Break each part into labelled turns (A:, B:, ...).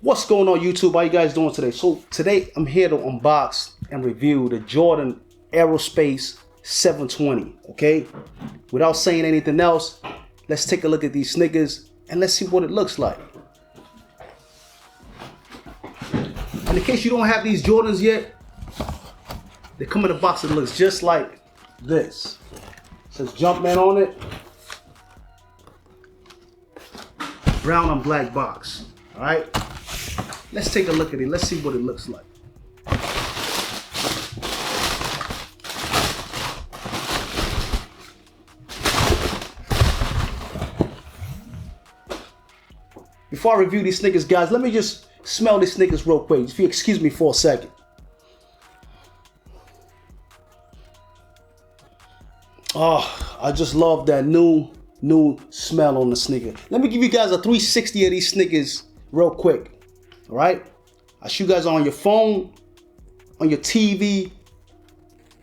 A: What's going on, YouTube? How you guys doing today? So today I'm here to unbox and review the Jordan Aerospace 720, okay? Without saying anything else, let's take a look at these sneakers and let's see what it looks like. And in case you don't have these Jordans yet, they come in a box that looks just like this. It says Jumpman on it. Brown and black box, all right? Let's take a look at it. Let's see what it looks like. Before I review these sneakers, guys, let me just smell these sneakers real quick. If you excuse me for a second. Oh, I just love that new smell on the sneaker. Let me give you guys a 360 of these sneakers real quick. All right, I show you guys on your phone, on your TV,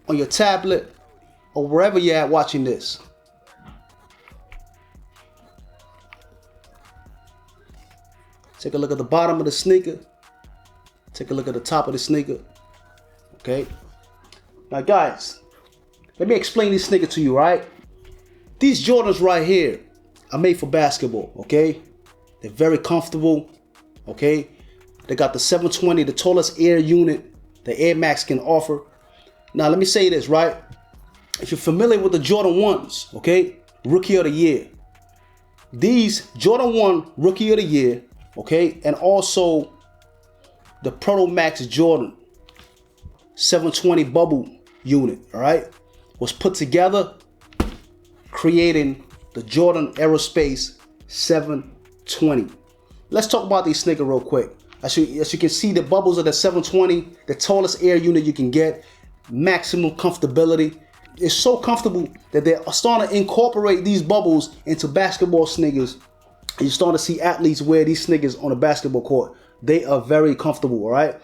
A: on your tablet, or wherever you're at watching this. Take a look at the bottom of the sneaker. Take a look at the top of the sneaker. Okay. Now, guys, let me explain this sneaker to you, right? These Jordans right here are made for basketball, okay? They're very comfortable, okay? They got the 720, the tallest air unit the Air Max can offer. Now, let me say this, right? If you're familiar with the Jordan 1s, okay? Rookie of the Year. These Jordan 1 Rookie of the Year, okay? And also the Proto Max Jordan 720 bubble unit, all right? Was put together creating the Jordan Aerospace 720. Let's talk about these sneakers real quick. As you can see, the bubbles of the 720, the tallest air unit you can get, maximum comfortability. It's so comfortable that they're starting to incorporate these bubbles into basketball sneakers. And you're starting to see athletes wear these sneakers on a basketball court. They are very comfortable, all right?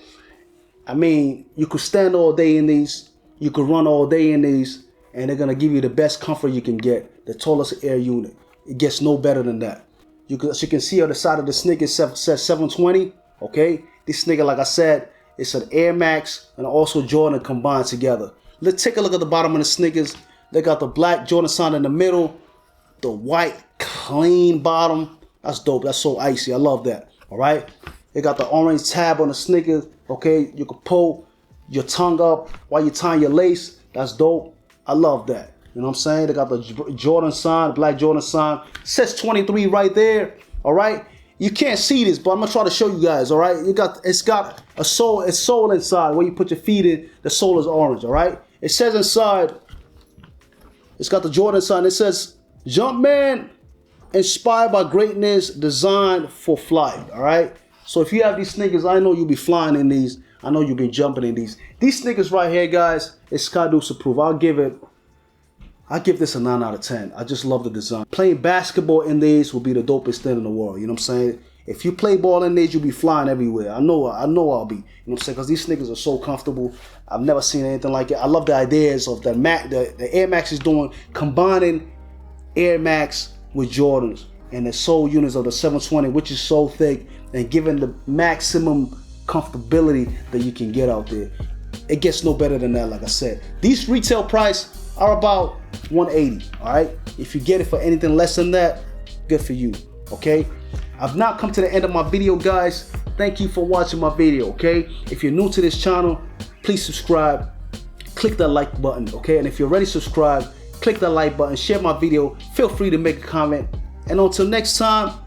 A: I mean, you could stand all day in these, you could run all day in these, and they're gonna give you the best comfort you can get, the tallest air unit. It gets no better than that. As you can see on the side of the sneaker, it says 720, okay? This sneaker, like I said, it's an Air Max and also Jordan combined together. Let's take a look at the bottom of the sneakers. They got the black Jordan sign in the middle, the white clean bottom. That's dope, that's so icy, I love that, all right? They got the orange tab on the sneakers, okay? You can pull your tongue up while you're tying your lace. That's dope. I love that. You know what I'm saying? They got the Jordan sign, black Jordan sign. It says 23 right there. All right. You can't see this, but I'm gonna try to show you guys. All right. It's got a sole inside where you put your feet in. The sole is orange. All right. It says inside. It's got the Jordan sign. It says Jumpman, inspired by greatness, designed for flight. All right. So if you have these sneakers, I know you'll be flying in these. I know you'll be jumping in these. These sneakers right here, guys, is Sky Deuce approved. I'll give this a 9 out of 10. I just love the design. Playing basketball in these will be the dopest thing in the world. You know what I'm saying? If you play ball in these, you'll be flying everywhere. I know I'll be. You know what I'm saying? Because these sneakers are so comfortable. I've never seen anything like it. I love the ideas of the Air Max is doing, combining Air Max with Jordans and the sole units of the 720, which is so thick, and giving the maximum comfortability that you can get out there. It gets no better than that, like I said. These retail price are about $180, all right? If you get it for anything less than that, good for you, okay? I've now come to the end of my video, guys. Thank you for watching my video, okay? If you're new to this channel, please subscribe. Click that like button, okay? And if you're already subscribed, click that like button, share my video. Feel free to make a comment. And until next time,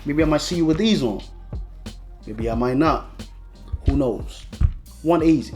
A: maybe I might see you with these on. Maybe I might not. Who knows? One easy.